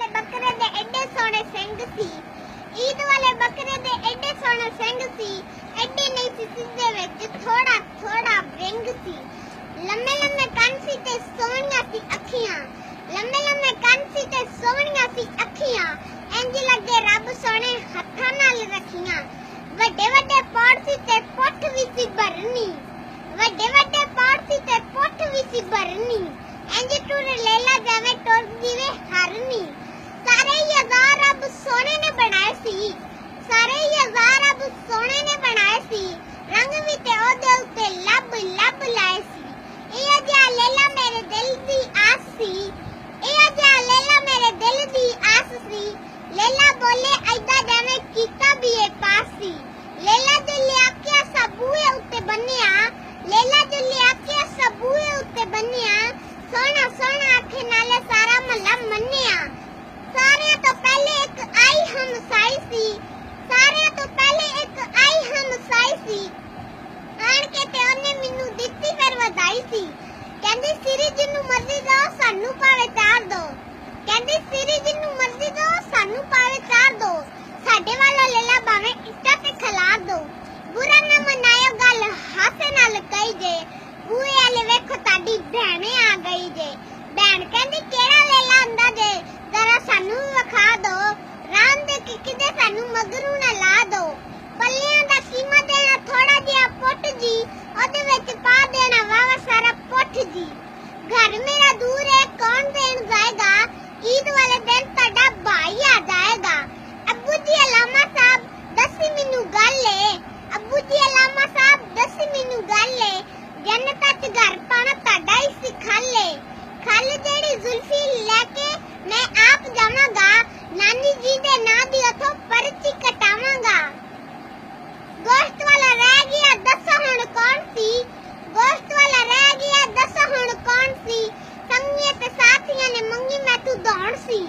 वाले बकरे दे एडे सोने सिंग सी। ईद वाले बकरे दे एडे सोने सिंग सी। एडे नहीं सी सिद्धे विच थोड़ा थोड़ा विंग सी। लम्मे लम्मे कंन सी ते सोहणियां सी अखियां। लम्मे लम्मे कंन सी ते सोहणियां सी अखियां। इंज लगे रब सोने हत्थां नाल रखियां। वड्डे वड्डे पौड़ सी ते पुठ वी सी भरनी। वड्डे वड्डे पौड़ सी ते पुठ वी सी भरनी। इंज टुर लेला जावे टुरदी वे हरनी। सारे यज़ार रब सोने ने बनाए सी। सारे यज़ार रब सोने ने बनाए सी। रंग भी ते ओदे उत्ते लब लब लाए सी। ए जा लेला मेरे दिल दी आस सी। ए जा लेला मेरे दिल दी आस सी। लेला बोले ऐदा जावे कीता भी ए पास सी। लेला जो लिया के सबूए उत्ते बन्निया। लेला जो लिया के सबूए उत्ते बन्निया। सोना सोना आखे नाले सारा महला मन्निया। सारे तो पहले एक आई हम साई सी। सारे तो पहले एक आई हम साई सी। आन के ते ओने मिन्नू दित्ती फिर वधाई सी। कहंदी सिरी जिन्नू मर्जी दो सानू पावे चार दो। कहंदी सिरी जिन्नू मर्जी दो सानू पावे चार दो। साडे वाला लेला भावे इट्टा ते खिलार दो। बुरा ना मनायो गल हासे नाल कही जे। बूए वाले वेखो ताडी भैणे आ गई जे। भैण कहंदी केड़ा लेला आंदा जे जरा सानू विखा दो। राम दे किदे सानू मगरू ना ला दो। पल्लियां दा कीमा देना थोड़ा जिहा पुट जी। ओदे विच पा देना वावा सारा पुट जी। घर मेरा दूर है कौन देन जाएगा। ईद वाले दिन ताडा भाई आ जाएगा। अब्बू जी अलामा साहब दसी मैनू गल है। अब्बू जी अलामा साहब दसी मैनू गल है। जन्नत च घर पाना ताडा ही सिखाले। खल जेड़ी जुल्फी लेके मैं आप जावांगा। नानी जी दे नां दी उथों पर्ची कटावांगा। गोश्त वाला रह गया दसो हुण कौन सी। गोश्त वाला रह गया दसो हुण कौन सी। संगियां ते साथियां ने मंगी मैं तू दौड़ सी।